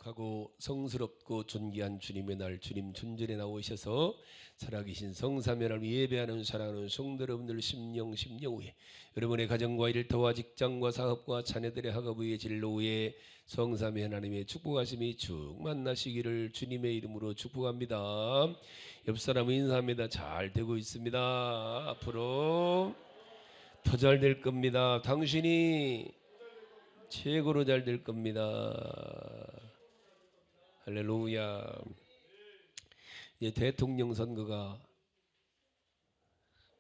거룩하고 성스럽고 존귀한 주님의 날, 주님 존전에 나오셔서 살아계신 성삼위 하나님 예배하는 사랑하는 성도 여러분들 심령 후에 여러분의 가정과 일터와 직장과 사업과 자녀들의 학업 위에 진로 위에 성삼위 하나님의 축복하심이 쭉 만나시기를 주님의 이름으로 축복합니다. 옆 사람 인사합니다. 잘 되고 있습니다. 앞으로 더 잘 될 겁니다. 당신이 최고로 잘 될 겁니다. 할렐루야. 이제 대통령 선거가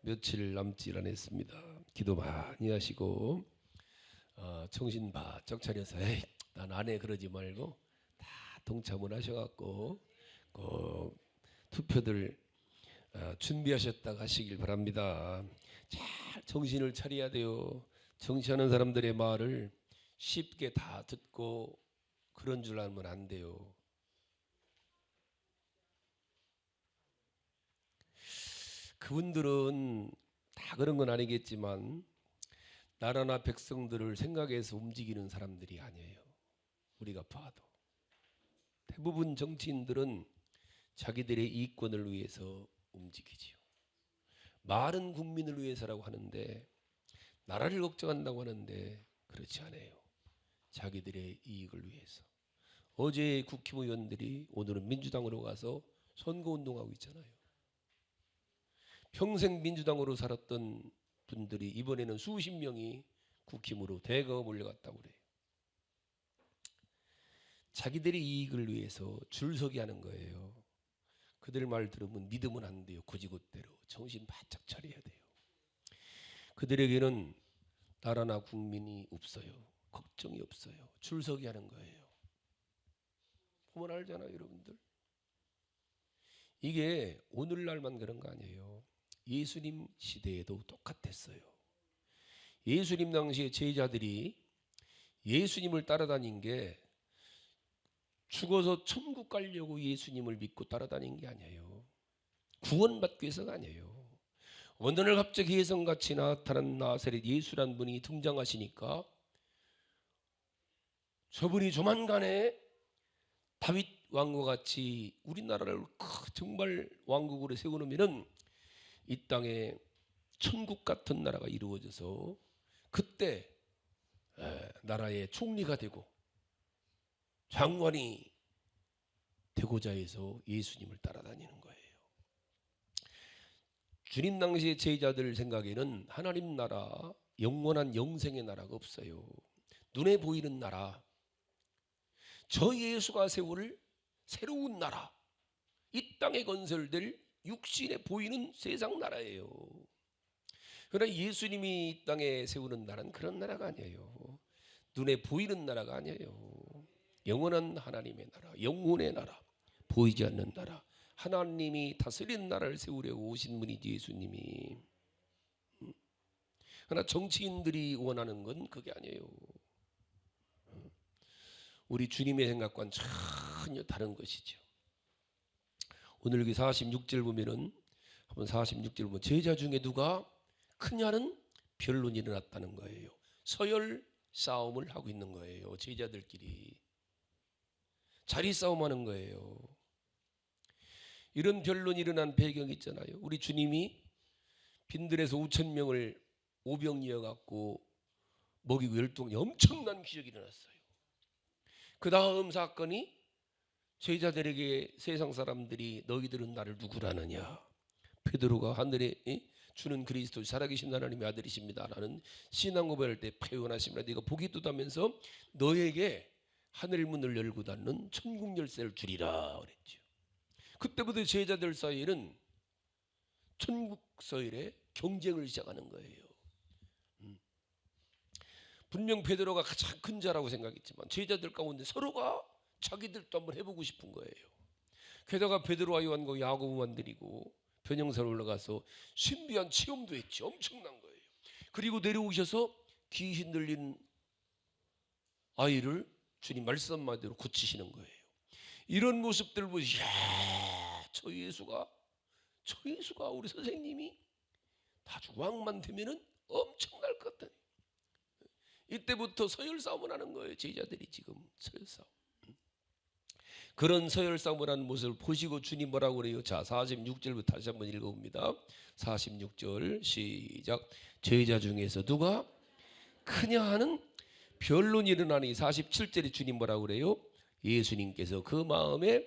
며칠 남지 않았습니다. 기도 많이 하시고 정신 바짝 차려서 난 안 해 그러지 말고 다 동참을 하셔갖고 꼭 투표들 준비하셨다 하시길 바랍니다. 잘 정신을 차려야 돼요. 정치하는 사람들의 말을 쉽게 다 듣고 그런 줄 알면 안 돼요. 그분들은 다 그런 건 아니겠지만 나라나 백성들을 생각해서 움직이는 사람들이 아니에요. 우리가 봐도 대부분 정치인들은 자기들의 이익권을 위해서 움직이지요. 많은 국민을 위해서라고 하는데 나라를 걱정한다고 하는데 그렇지 않아요. 자기들의 이익을 위해서. 어제 국회의원들이 오늘은 민주당으로 가서 선거운동하고 있잖아요. 평생 민주당으로 살았던 분들이 이번에는 수십 명이 국힘으로 대거 몰려갔다고 그래요. 자기들의 이익을 위해서 줄서기 하는 거예요. 그들 말 들으면 믿으면 안 돼요. 고지곳대로 정신 바짝 차려야 돼요. 그들에게는 나라나 국민이 없어요. 걱정이 없어요. 줄서기 하는 거예요. 보면 알잖아요, 여러분들. 이게 오늘날만 그런 거 아니에요. 예수님 시대에도 똑같았어요. 예수님 당시에 제자들이 예수님을 따라다닌 게 죽어서 천국 가려고 예수님을 믿고 따라다닌 게 아니에요. 구원받기 위해서가 아니에요. 어느 날 갑자기 예성같이 나타난 나사렛 예수란 분이 등장하시니까 저분이 조만간에 다윗 왕과 같이 우리나라를 정말 왕국으로 세워놓으면은 이 땅에 천국 같은 나라가 이루어져서 그때 나라의 총리가 되고 장관이 되고자 해서 예수님을 따라다니는 거예요. 주님 당시의 제자들 생각에는 하나님 나라, 영원한 영생의 나라가 없어요. 눈에 보이는 나라, 저 예수가 세울 새로운 나라, 이 땅에 건설될 육신에 보이는 세상 나라예요. 그러나 예수님이 이 땅에 세우는 나라는 그런 나라가 아니에요. 눈에 보이는 나라가 아니에요. 영원한 하나님의 나라, 영혼의 나라, 보이지 않는 나라, 하나님이 다스리는 나라를 세우려고 오신 분이지 예수님이. 그러나 정치인들이 원하는 건 그게 아니에요. 우리 주님의 생각과는 전혀 다른 것이죠. 오늘 여기 46절 보면은 한번 46절 보면 제자 중에 누가 크냐는 변론이 일어났다는 거예요. 서열 싸움을 하고 있는 거예요. 제자들끼리 자리 싸움하는 거예요. 이런 변론이 일어난 배경이 있잖아요. 우리 주님이 빈들에서 5,000명을 오병이어 갖고 먹이고 열동이 엄청난 기적이 일어났어요. 그 다음 사건이 제자들에게 세상 사람들이 너희들은 나를 누구라느냐, 베드로가 하늘에 주는 그리스도 살아계신 하나님의 아들이십니다 라는 신앙 고백할 때 표현하십니다. 네가 복이 뚜다면서 너에게 하늘 문을 열고 닫는 천국 열쇠를 주리라 그랬죠. 그때부터 제자들 사이에는 천국 서열에 경쟁을 시작하는 거예요. 분명 베드로가 가장 큰 자라고 생각했지만 제자들 가운데 서로가 자기들도 한번 해보고 싶은 거예요. 게다가 베드로와 요한과 야고보만 데리고 변형사로 올라가서 신비한 체험도 했지. 엄청난 거예요. 그리고 내려오셔서 귀신 들린 아이를 주님 말씀 한마디로 고치시는 거예요. 이런 모습들을 보시, 저 예수가 우리 선생님이 아주 왕만 되면은 엄청날 것 같다. 이때부터 서열 싸움을 하는 거예요. 제자들이 지금 서열 싸움. 그런 서열싸움을 하는 모습을 보시고 주님 뭐라고 그래요? 자, 46절부터 다시 한번 읽어봅니다. 46절 시작. 제자 중에서 누가 크냐 하는 변론이 일어나니. 47절에 주님 뭐라고 그래요? 예수님께서 그 마음에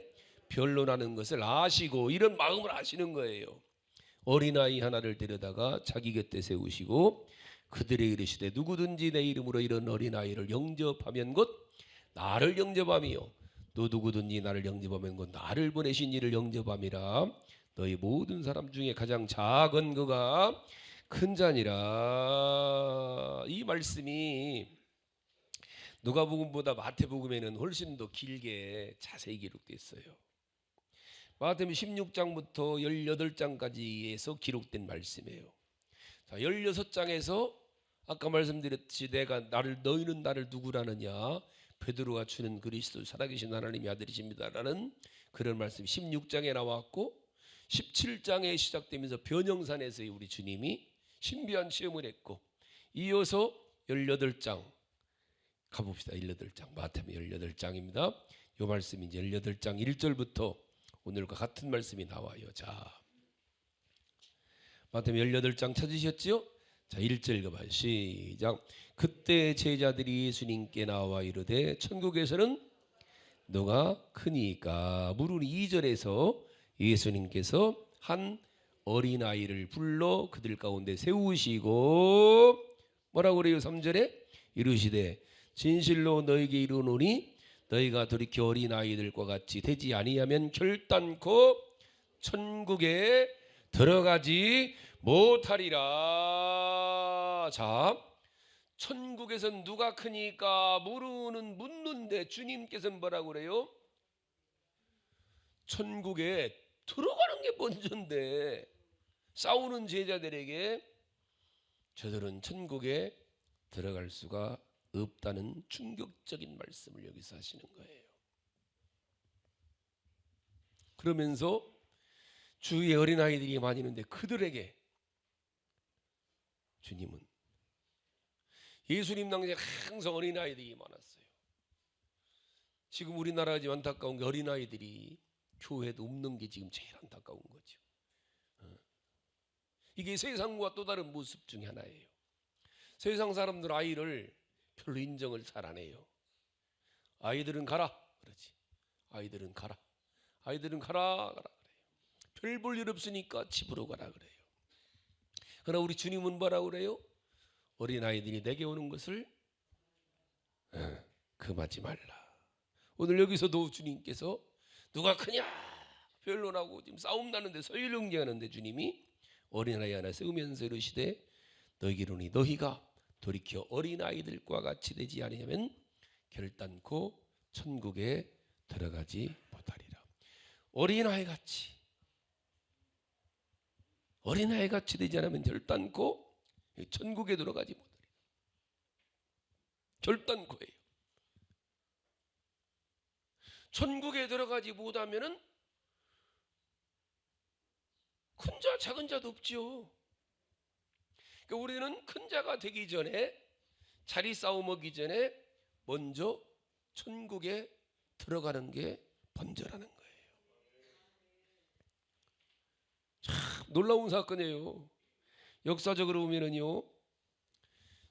변론하는 것을 아시고, 이런 마음을 아시는 거예요. 어린아이 하나를 데려다가 자기 곁에 세우시고 그들에게 이르시되 누구든지 내 이름으로 이런 어린아이를 영접하면 곧 나를 영접함이요 또 누구든지 나를 영접하면 곧 나를 보내신 이를 영접함이라. 너희 모든 사람 중에 가장 작은 그가 큰 자니라. 이 말씀이 누가복음보다 마태복음에는 훨씬 더 길게 자세히 기록되어 있어요. 마태복음 16장부터 18장까지에서 기록된 말씀이에요. 자, 16장에서 아까 말씀드렸듯이 너희는 나를 누구라느냐, 베드로가 주는 그리스도 살아계신 하나님의 아들이십니다라는 그런 말씀이 16장에 나왔고, 17장에 시작되면서 변형산에서 우리 주님이 신비한 체험을 했고, 이어서 18장 가봅시다. 18장 마태복음 18장입니다. 이 말씀이 이제 18장 1절부터 오늘과 같은 말씀이 나와요. 자, 마태복음 18장 찾으셨죠? 자, 1절 읽어봐요. 시작. 그때 제자들이 예수님께 나와 이르되 천국에서는 너가 크니까 물으니. 2절에서 예수님께서 한 어린아이를 불러 그들 가운데 세우시고 뭐라고 그래요? 3절에 이르시되 진실로 너에게 이르노니 너희가 돌이켜 어린아이들과 같이 되지 아니하면 결단코 천국에 들어가지 못하리라. 자, 천국에선 누가 크니까 묻는데 주님께서는 뭐라고 그래요? 천국에 들어가는 게 먼저인데 싸우는 제자들에게 저들은 천국에 들어갈 수가 없다는 충격적인 말씀을 여기서 하시는 거예요. 그러면서 주위에 어린아이들이 많이 있는데 그들에게 주님은, 예수님 당시에 항상 어린아이들이 많았어요. 지금 우리나라가 지금 안타까운 게 어린아이들이 교회도 없는 게 지금 제일 안타까운 거죠. 이게 세상과 또 다른 모습 중에 하나예요. 세상 사람들 아이를 별로 인정을 잘 안 해요. 아이들은 가라 그러지. 아이들은 가라. 아이들은 가라 그래요. 별 볼 일 없으니까 집으로 가라 그래요. 그러나 우리 주님은 뭐라고 그래요? 어린아이들이 내게 오는 것을 금하지 말라. 오늘 여기서도 주님께서 누가 크냐 변론하고 지금 싸움 나는데 서열경쟁하는데 주님이 어린아이 하나 세우면서 이르시되 너희로니 너희가 돌이켜 어린아이들과 같이 되지 아니하면 결단코 천국에 들어가지 못하리라. 어린아이 같이 되지 않으면 결단코 천국에 들어가지 못하리라. 결단코예요. 천국에 들어가지 못하면은 큰 자 작은 자도 없지요. 그러니까 우리는 큰 자가 되기 전에, 자리 싸움 하기 전에 먼저 천국에 들어가는 게 번저라는 거예요. 참 놀라운 사건이에요. 역사적으로 보면은요,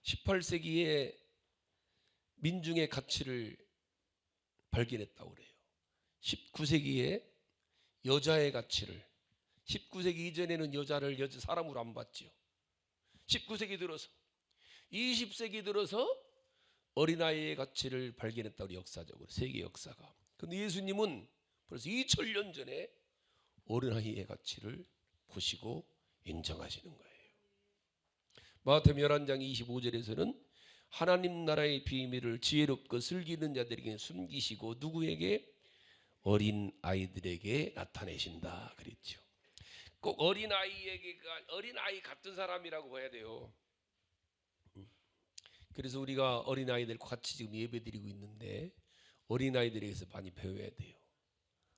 18세기에 민중의 가치를 발견했다고 그래요. 19세기에 여자의 가치를, 19세기 이전에는 여자를 사람으로 안 봤죠. 19세기 들어서, 20세기 들어서 어린아이의 가치를 발견했다고, 역사적으로 세계 역사가. 근데 예수님은 벌써 2000년 전에 어린아이의 가치를 보시고 인정하시는 거예요. 마태복음 11장 25절에서는 하나님 나라의 비밀을 지혜롭고 슬기는 자들에게 숨기시고 누구에게? 어린 아이들에게 나타내신다 그랬죠. 꼭 어린아이 같은 사람이라고 봐야 돼요. 그래서 우리가 어린아이들과 같이 지금 예배드리고 있는데 어린아이들에게서 많이 배워야 돼요.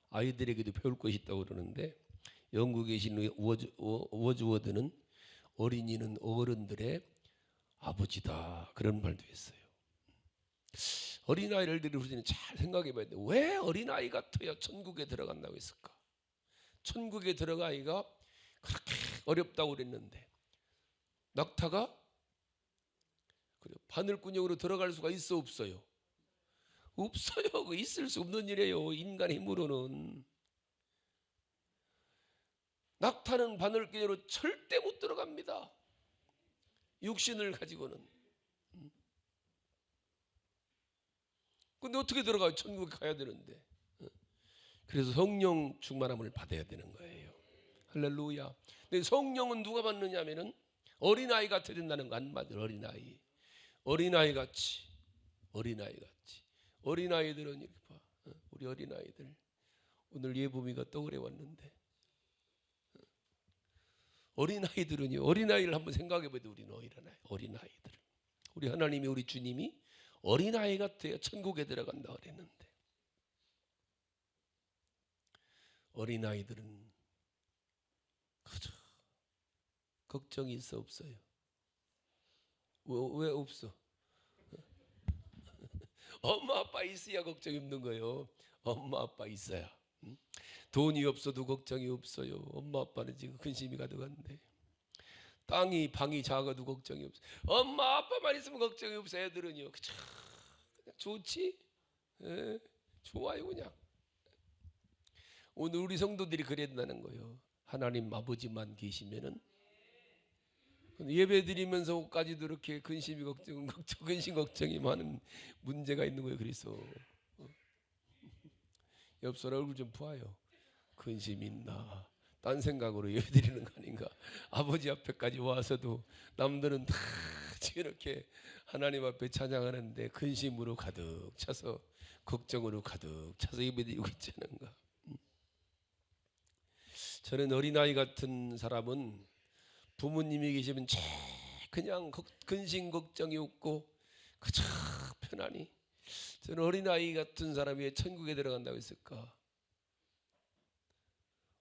아이들에게도 배울 것이 있다고 그러는데 영국에 계신 워즈워드는 어린이는 어른들의 아버지다 그런 말도 했어요. 어린아이를 들이 우리는 잘 생각해 봐야 돼. 왜 어린아이 같아야 천국에 들어간다고 했을까? 천국에 들어가기가 그렇게 어렵다고 그랬는데 낙타가 바늘구멍으로 들어갈 수가 있어 없어요? 없어요. 그 있을 수 없는 일이에요. 인간의 힘으로는. 낙타는 바늘구멍으로 절대 못 들어갑니다. 육신을 가지고는. 근데 어떻게 들어가요? 천국에 가야 되는데. 그래서 성령 충만함을 받아야 되는 거예요. 할렐루야. 근데 성령은 누가 받느냐 하면은 어린아이 같아야 된다는 거 안 맞아요. 어린아이 같이. 어린아이들은 이렇게 봐. 우리 어린아이들. 오늘 예보미가 떡을 해왔는데 어린아이들은요. 어린아이를 한번 생각해 봐도 우리는 어린아이들. 우리 하나님이 우리 주님이 어린아이 같아야 천국에 들어간다 그랬는데 어린아이들은 그저 걱정이 있어 없어요? 왜 없어? 엄마 아빠 있어야 걱정이 없는 거예요. 엄마 아빠 있어야. 돈이 없어도 걱정이 없어요. 엄마 아빠는 지금 근심이 가득한데 방이 작아도 걱정이 없어. 엄마 아빠만 있으면 걱정이 없어. 애들은요. 그냥 좋지? 예, 좋아요 그냥. 오늘 우리 성도들이 그래야 된다는 거예요. 하나님 아버지만 계시면은 예배 드리면서까지도 이렇게 근심 걱정이 많은 문제가 있는 거예요. 그래서 옆 사람 얼굴 좀 보아요. 근심 있나? 딴 생각으로 예배 드리는 거 아닌가? 아버지 앞에까지 와서도 남들은 다 이렇게 하나님 앞에 찬양하는데 근심으로 가득 차서 걱정으로 가득 차서 예배 드리고 있지 않은가? 저는 어린아이 같은 사람은 부모님이 계시면 그냥 근심 걱정이 없고 그저 편안히. 저는 어린아이 같은 사람이 왜 천국에 들어간다고 했을까?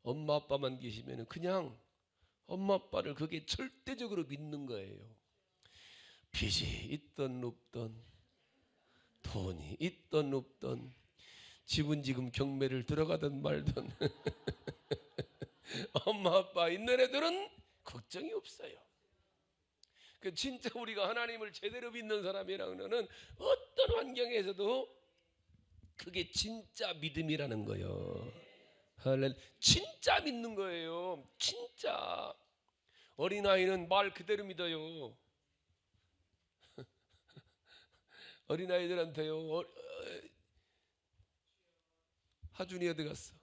엄마 아빠만 계시면 그냥 엄마 아빠를 그게 절대적으로 믿는 거예요. 빚이 있던 없던 돈이 있던 없던 집은 지금 경매를 들어가든 말든 엄마 아빠 있는 애들은 걱정이 없어요. 그 진짜 우리가 하나님을 제대로 믿는 사람이라는 어떤 환경에서도 그게 진짜 믿음이라는 거예요. 진짜 믿는 거예요. 진짜. 어린아이는 말 그대로 믿어요. 어린아이들한테요. 하준이 어디 갔어?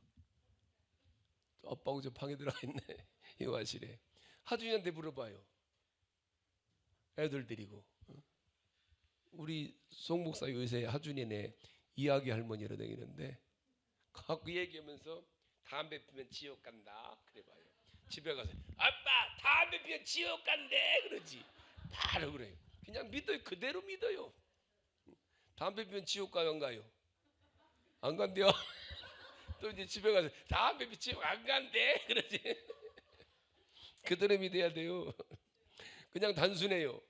아빠하고 저 방에 들어가 있네. 이 화실에. 하준이한테 물어봐요. 애들 데리고. 우리 송 목사 요새 하준이네 이야기 할머니로 다니는데 그 얘기하면서 담배 피면 지옥 간다. 그래 봐요. 집에 가서 아빠 담배 피면 지옥 간대 그러지. 바로 그래요. 그냥 믿어요. 그대로 믿어요. 담배 피면 지옥 가요 안 가요? 안 간대요. 또 이제 집에 가서 담배 피면 지옥 안 간대 그러지. 그대로 믿어야 돼요. 그냥 단순해요.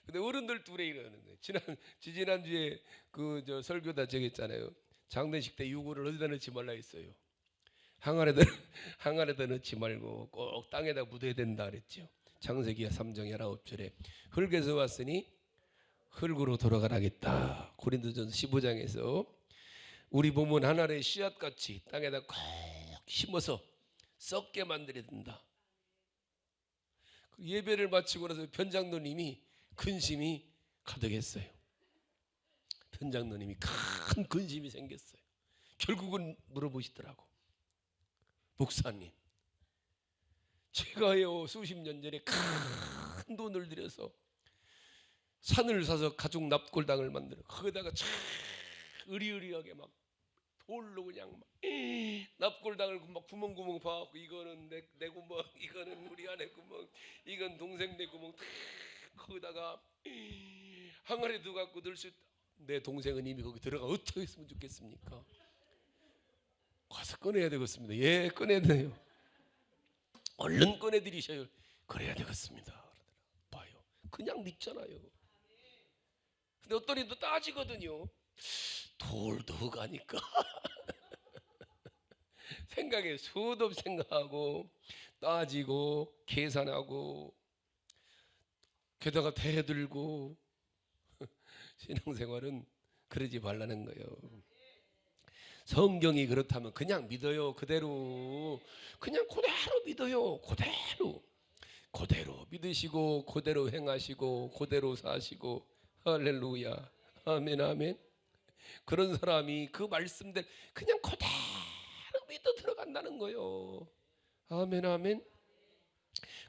근데 어른들도 그래 이러는 거예요. 지난주에 그 저 설교다 저겠잖아요. 장례식 때 유골을 어디다 넣지 말라 했어요. 항아리에다 넣지 말고 꼭 땅에다 묻어야 된다 그랬죠. 창세기 3장 19절에 흙에서 왔으니 흙으로 돌아가라겠다. 고린도전서 15장에서 우리 몸은 하나의 씨앗같이 땅에다 꼭 심어서 썩게 만들어야 된다. 예배를 마치고 나서 변장로님이 근심이 가득했어요. 변장로님이 큰 근심이 생겼어요. 결국은 물어보시더라고. 목사님, 제가요 수십 년 전에 큰 돈을 들여서 산을 사서 가죽 납골당을 만들어 거기다가 참 으리으리하게 막 돌로 그냥 막 납골당을 막 구멍구멍 파갖고 이거는 내 구멍, 이거는 우리 아내 구멍, 이건 동생 내 구멍 다 거기다가 항아리 두 갖고 넣을 수 있다. 내 동생은 이미 거기 들어가 어떻게 했으면 좋겠습니까? 가서 꺼내야 되겠습니다. 예, 꺼내야 돼요. 얼른 꺼내드리셔요. 그래야 되겠습니다. 봐요. 그냥 믿잖아요. 근데 어떤 이도 따지거든요. 돌도 가니까 생각에 수도 없이 생각하고 따지고 계산하고 게다가 대들고 신앙생활은 그러지 말라는 거예요. 성경이 그렇다면 그냥 믿어요. 그대로 그냥 그대로 믿어요. 그대로 믿으시고 그대로 행하시고 그대로 사시고 할렐루야 아멘 아멘. 그런 사람이 그 말씀들 그냥 그대로 믿어 들어간다는 거예요. 아멘 아멘.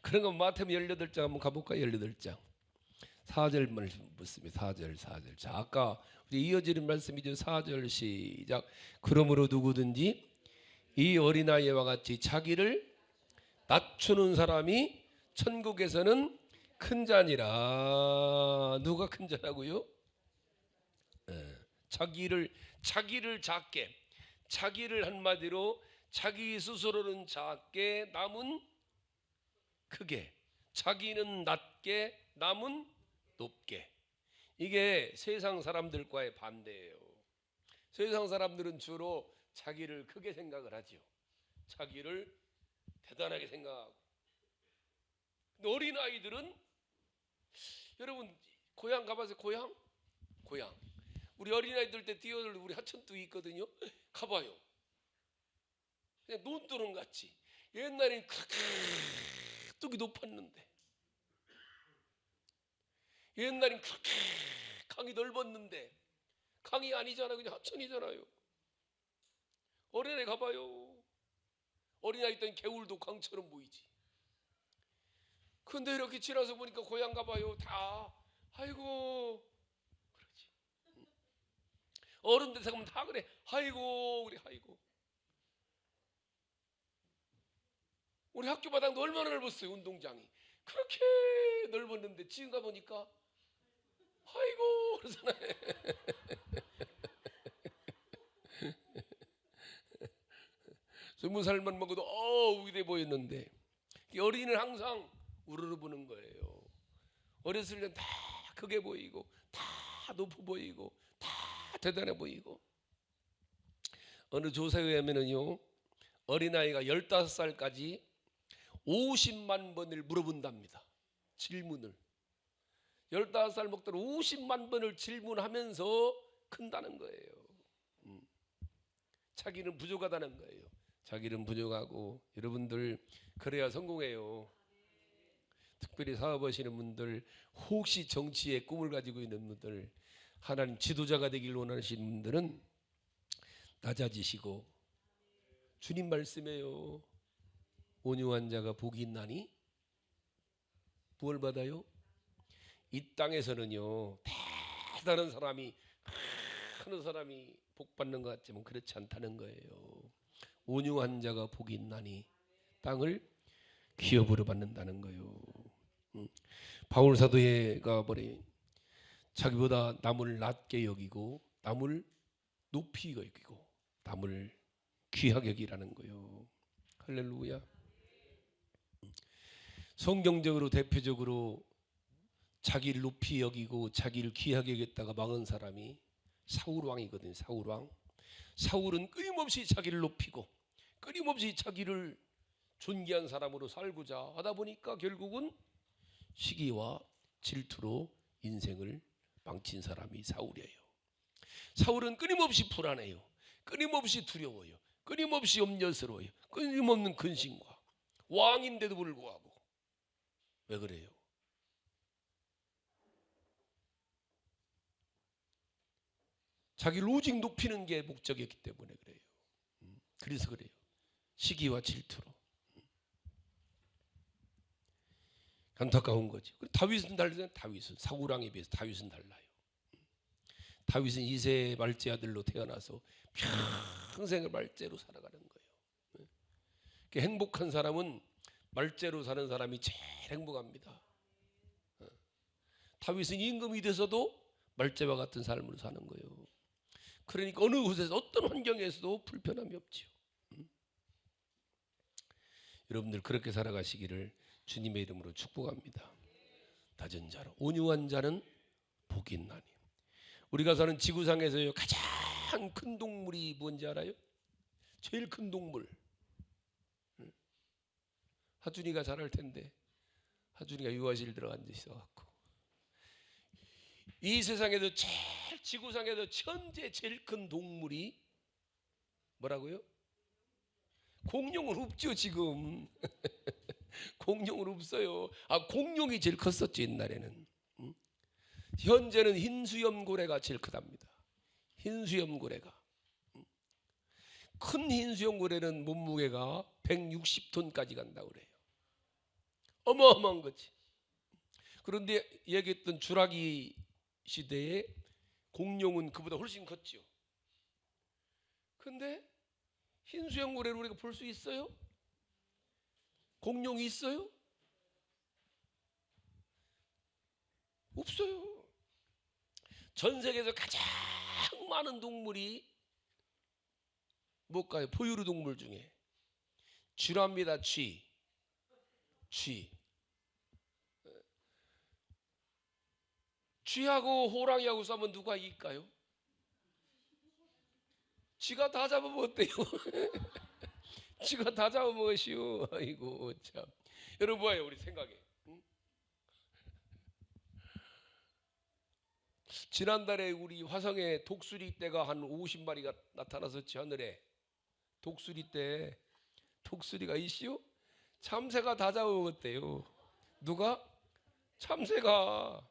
그런 건 마태복음 18장 한번 가볼까요? 18장 4절 말씀 묻습니다. 4절. 자, 아까 우리 이어지는 말씀이죠. 4절 시작. 그러므로 누구든지 이 어린아이와 같이 자기를 낮추는 사람이 천국에서는 큰 자니라. 누가 큰 자라고요? 자기를 작게, 자기를 한마디로 자기 스스로는 작게, 남은 크게, 자기는 낮게, 남은 높게. 이게 세상 사람들과의 반대예요. 세상 사람들은 주로 자기를 크게 생각을 하죠. 자기를 대단하게 생각하고. 근데 어린아이들은 여러분 고향 가봐서 고향? 우리 어린아이들 때 뛰어들 우리 하천뚝이 있거든요. 가봐요. 그냥 논두렁 같이. 옛날엔 뚝이 높았는데, 옛날엔 강이 넓었는데, 강이 아니잖아요. 그냥 하천이잖아요. 어린아이 가봐요. 어린아이 때는 개울도 강처럼 보이지. 근데 이렇게 지나서 보니까 고향 가봐요. 다 아이고 그러지. 어른들 생각하면 다 그래. 아이고 우리 아이고. 우리 학교 바닥도 얼마나 넓었어요. 운동장이 그렇게 넓었는데 지금 가보니까 아이고 그러잖아요. 20살만 먹어도 위대 보였는데 어린이는 항상 우르르 보는 거예요. 어렸을 땐 다 크게 보이고 다 높아 보이고 다 대단해 보이고. 어느 조사에 의하면요 어린아이가 15살까지 50만 번을 물어본답니다. 질문을 15살 먹도록 50만 번을 질문하면서 큰다는 거예요. 자기는 부족하다는 거예요. 자기는 부족하고. 여러분들 그래야 성공해요. 특별히 사업하시는 분들, 혹시 정치에 꿈을 가지고 있는 분들, 하나님 지도자가 되길 원하시는 분들은 낮아지시고. 주님 말씀이에요. 온유한 자가 복이 있나니 뭘 받아요? 이 땅에서는요 대단한 사람이 큰 사람이 복 받는 것 같지만 그렇지 않다는 거예요. 온유한 자가 복이 있나니 땅을 기업으로 받는다는 거예요. 바울 사도가 뭐래? 자기보다 남을 낮게 여기고 남을 높이 여기고 남을 귀하게 여기라는 거예요. 할렐루야. 성경적으로 대표적으로 자기를 높이 여기고 자기를 귀하게 여겼다가 망한 사람이 사울왕이거든요. 사울왕. 사울은 끊임없이 자기를 높이고 끊임없이 자기를 존귀한 사람으로 살고자 하다 보니까 결국은 시기와 질투로 인생을 망친 사람이 사울이에요. 사울은 끊임없이 불안해요. 끊임없이 두려워요. 끊임없이 염려스러워요. 끊임없는 근심과. 왕인데도 불구하고. 왜 그래요? 자기를 오직 높이는 게 목적이었기 때문에 그래요. 그래서 그래요. 시기와 질투로. 안타까운 거지. 다윗은 달라요. 다윗은 사울왕에 비해서 다윗은 달라요. 다윗은 2세 말제 아들로 태어나서 평생을 말제로 살아가는 거예요. 행복한 사람은 말제로 사는 사람이 제일 행복합니다. 다윗은 임금이 돼서도 말제와 같은 삶으로 사는 거예요. 그러니까 어느 곳에서 어떤 환경에서도 불편함이 없지요. 여러분들 그렇게 살아가시기를 주님의 이름으로 축복합니다. 낮은 자로 온유한 자는 복이 있나니 우리가 사는 지구상에서요 가장 큰 동물이 뭔지 알아요? 제일 큰 동물. 하준이가 잘 알 텐데. 하준이가 유아실 들어간 데 있어갖고 이 세상에서 제일 지구상에서 현재 제일 큰 동물이 뭐라고요? 공룡은 없죠 지금. 공룡은 없어요. 공룡이 제일 컸었죠 옛날에는. 현재는 흰수염고래가 제일 크답니다. 흰수염고래가. 큰 흰수염고래는 몸무게가 160톤까지 간다고 그래요. 어마어마한 거지. 그런데 얘기했던 주라기 시대에 공룡은 그보다 훨씬 컸죠. 근데 흰수염고래를 우리가 볼 수 있어요? 공룡이 있어요? 없어요. 전 세계에서 가장 많은 동물이 뭘까요? 포유류 동물 중에 쥐랍니다. 쥐. 쥐하고 호랑이하고 싸우면 누가 이길까요? 쥐가 다 잡아먹었대요. 쥐가 다 잡아먹으시오. 아이고 참. 여러분 봐요 우리 생각에. 지난달에 우리 화성에 독수리 떼가 한 50마리가 나타났었지 하늘에. 독수리 떼. 독수리가 이시오? 참새가 다 잡아먹었대요. 누가? 참새가.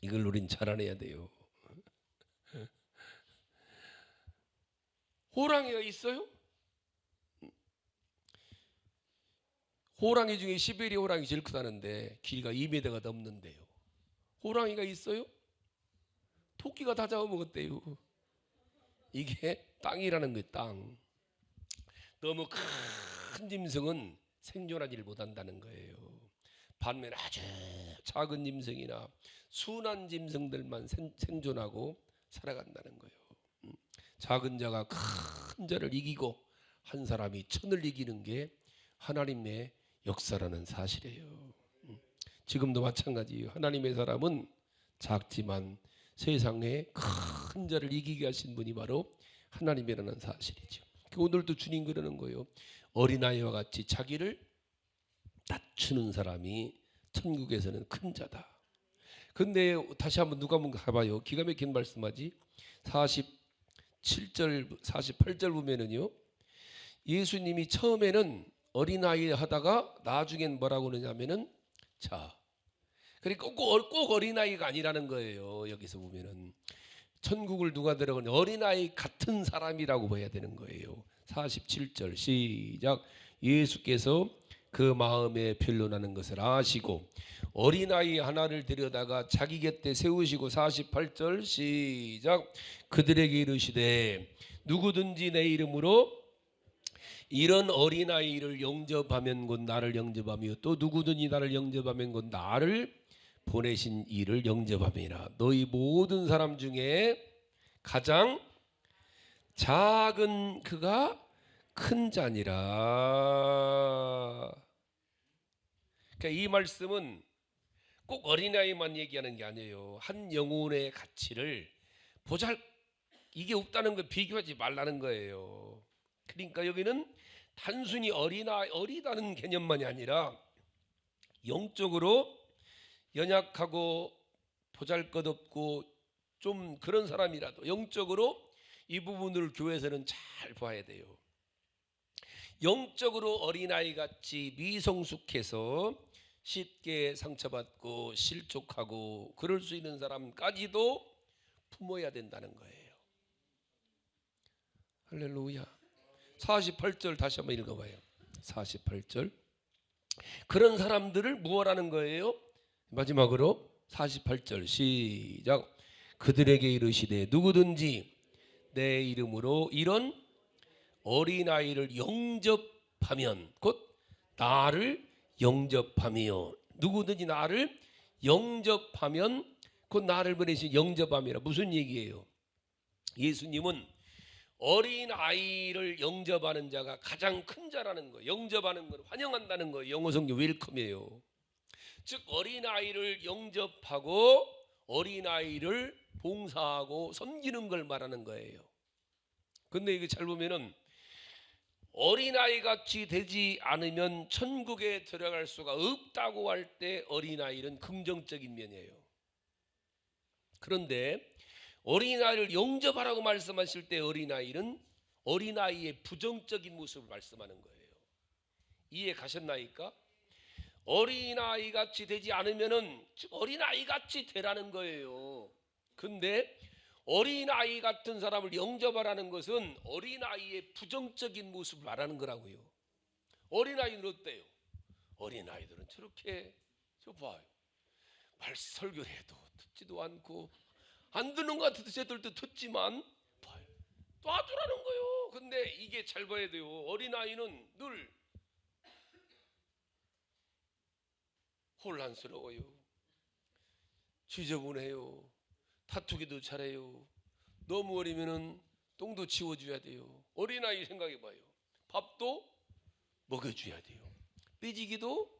이걸 우린 자라내야 돼요. 호랑이가 있어요? 호랑이 중에 시베리아 호랑이 제일 크다는데 길이가 2m가 넘는데요. 호랑이가 있어요? 토끼가 다 잡아먹었대요. 이게 땅이라는 거예요. 땅. 너무 큰 짐승은 생존하지를 못한다는 거예요. 반면 아주 작은 짐승이나 순한 짐승들만 생존하고 살아간다는 거예요. 작은 자가 큰 자를 이기고 한 사람이 천을 이기는 게 하나님의 역사라는 사실이에요. 지금도 마찬가지예요. 하나님의 사람은 작지만 세상에 큰 자를 이기게 하신 분이 바로 하나님이라는 사실이죠. 오늘도 주님 그러는 거예요. 어린아이와 같이 자기를 낮추는 사람이 천국에서는 큰 자다. 근데 다시 한번 누가 한번 가봐요. 기가 막힌 말씀하지. 47절 48절 보면은요, 예수님이 처음에는 어린아이 하다가 나중엔 뭐라고 그러냐면은 자, 그러니까 꼭 어린아이가 아니라는 거예요. 여기서 보면은 천국을 누가 들어가냐, 어린아이 같은 사람이라고 봐야 되는 거예요. 47절 시작. 예수께서 그 마음에 변론하는 것을 아시고 어린아이 하나를 데려다가 자기 곁에 세우시고 48절 시작. 그들에게 이르시되 누구든지 내 이름으로 이런 어린아이를 영접하면 곧 나를 영접하며 또 누구든지 나를 영접하면 곧 나를 보내신 이를 영접함이라. 너희 모든 사람 중에 가장 작은 그가 큰 자니라. 그러니까 이 말씀은 꼭 어린아이만 얘기하는 게 아니에요. 한 영혼의 가치를 이게 없다는 거 비교하지 말라는 거예요. 그러니까 여기는 단순히 어리다는 개념만이 아니라 영적으로 연약하고 보잘것없고 좀 그런 사람이라도 영적으로 이 부분을 교회에서는 잘 봐야 돼요. 영적으로 어린아이같이 미성숙해서 쉽게 상처받고 실족하고 그럴 수 있는 사람까지도 품어야 된다는 거예요. 할렐루야. 48절 다시 한번 읽어봐요. 48절. 그런 사람들을 무엇하는 거예요? 마지막으로 48절 시작. 그들에게 이르시되 누구든지 내 이름으로 이런 어린아이를 영접하면 곧 나를 영접하며 누구든지 나를 영접하면 곧 나를 보내신 영접함이라. 무슨 얘기예요? 예수님은 어린아이를 영접하는 자가 가장 큰 자라는 거예요. 영접하는 건 환영한다는 거예요. 영어 성경 웰컴이에요. 즉 어린아이를 영접하고 어린아이를 봉사하고 섬기는 걸 말하는 거예요. 근데 이게 잘 보면은 어린아이 같이 되지 않으면 천국에 들어갈 수가 없다고 할 때 어린아이는 긍정적인 면이에요. 그런데 어린아이를 영접하라고 말씀하실 때 어린아이는 어린아이의 부정적인 모습을 말씀하는 거예요. 이해 가셨나이까? 어린아이 같이 되지 않으면은 즉 어린아이 같이 되라는 거예요. 근데 어린아이 같은 사람을 영접하라는 것은 어린아이의 부정적인 모습을 말하는 거라고요. 어린아이는 어때요? 어린아이들은 저렇게 저 봐요. 말 설교를 해도 듣지도 않고 안 듣는 것 같아도 쟤들도 듣지만 봐요. 놔두라는 거예요. 근데 이게 잘 봐야 돼요. 어린아이는 늘 혼란스러워요. 지저분해요. 다투기도 잘해요. 너무 어리면은 똥도 치워줘야 돼요. 어린아이 생각해봐요. 밥도 먹여줘야 돼요. 삐지기도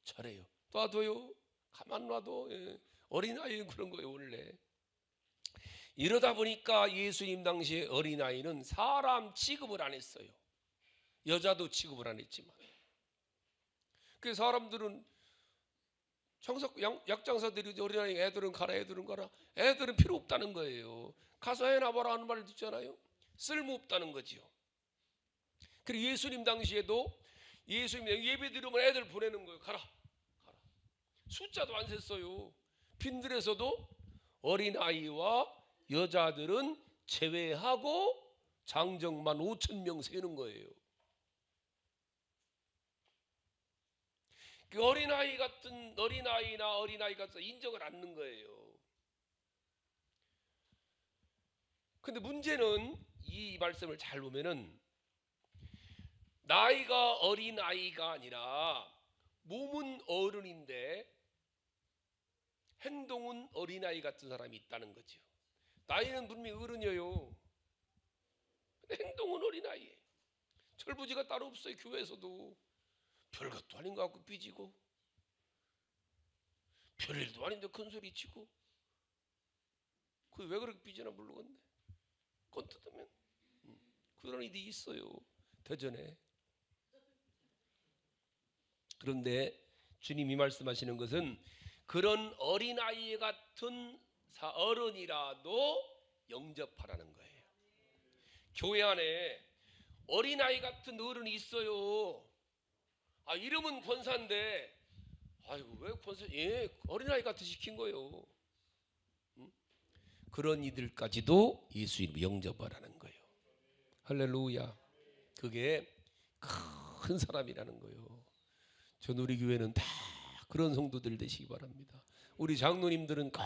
잘해요. 놔둬요. 가만 놔둬. 예. 어린아이는 그런 거예요 원래. 이러다 보니까 예수님 당시에 어린아이는 사람 취급을 안 했어요. 여자도 취급을 안 했지만. 그 사람들은 약장사들이 어린아이 애들은 가라 애들은 가라. 애들은 필요 없다는 거예요. 가서 해놔봐라 하는 말 듣잖아요. 쓸모없다는 거지요. 그리고 예수님 당시에도 예수님 예배 드리면 애들 보내는 거예요. 가라 가라. 숫자도 안 셌어요. 빈들에서도 어린아이와 여자들은 제외하고 장정만 5,000명 세는 거예요. 그 어린아이 같은 어린아이 같은 인정을 않는 거예요. 근데 문제는 이 말씀을 잘 보면은 나이가 어린아이가 아니라 몸은 어른인데 행동은 어린아이 같은 사람이 있다는 거죠. 나이는 분명히 어른이에요. 근데 행동은 어린아이예요. 철부지가 따로 없어요. 교회에서도 별것도 아닌 것 같고 삐지고 별일도 아닌데 큰소리 치고 그게 왜 그렇게 삐지나 모르겠네. 건 뜯으면 그런 일이 있어요. 대전에. 그런데 주님이 말씀하시는 것은 그런 어린아이 같은 어른이라도 영접하라는 거예요. 교회 안에 어린아이 같은 어른이 있어요. 이름은 권사인데 아이고 왜 권사? 예, 어린아이 같이 시킨 거예요. 그런 이들까지도 예수님 영접하라는 거예요. 할렐루야. 그게 큰 사람이라는 거예요. 전 우리 교회는 다 그런 성도들 되시기 바랍니다. 우리 장로님들은 꼭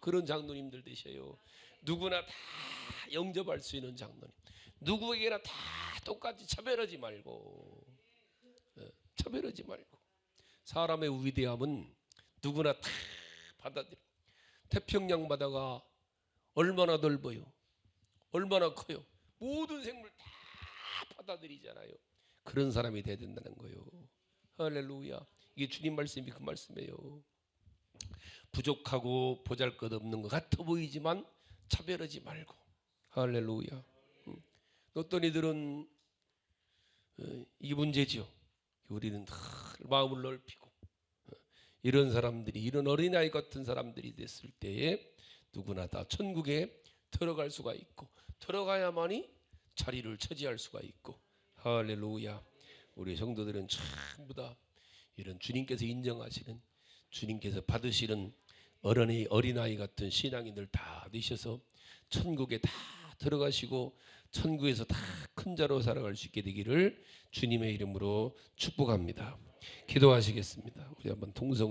그런 장로님들 되셔요. 누구나 다 영접할 수 있는 장로님. 누구에게나 다 똑같이 차별하지 말고 차별하지 말고 사람의 위대함은 누구나 다 받아들여. 태평양 바다가 얼마나 넓어요. 얼마나 커요. 모든 생물 다 받아들이잖아요. 그런 사람이 돼야 된다는 거예요. 할렐루야. 이게 주님 말씀이 그 말씀이에요. 부족하고 보잘것없는 것 같아 보이지만 차별하지 말고. 할렐루야. 어떤 이들은 이게 문제죠. 우리는 마음을 넓히고 이런 사람들이 이런 어린아이 같은 사람들이 됐을 때에 누구나 다 천국에 들어갈 수가 있고 들어가야만이 자리를 차지할 수가 있고. 할렐루야. 우리 성도들은 전부 다 이런 주님께서 인정하시는 주님께서 받으시는 어린아이 같은 신앙인들 다 되셔서 천국에 다 들어가시고 천국에서 다 큰 자로 살아갈 수 있게 되기를 주님의 이름으로 축복합니다. 기도하시겠습니다. 우리 한번 동성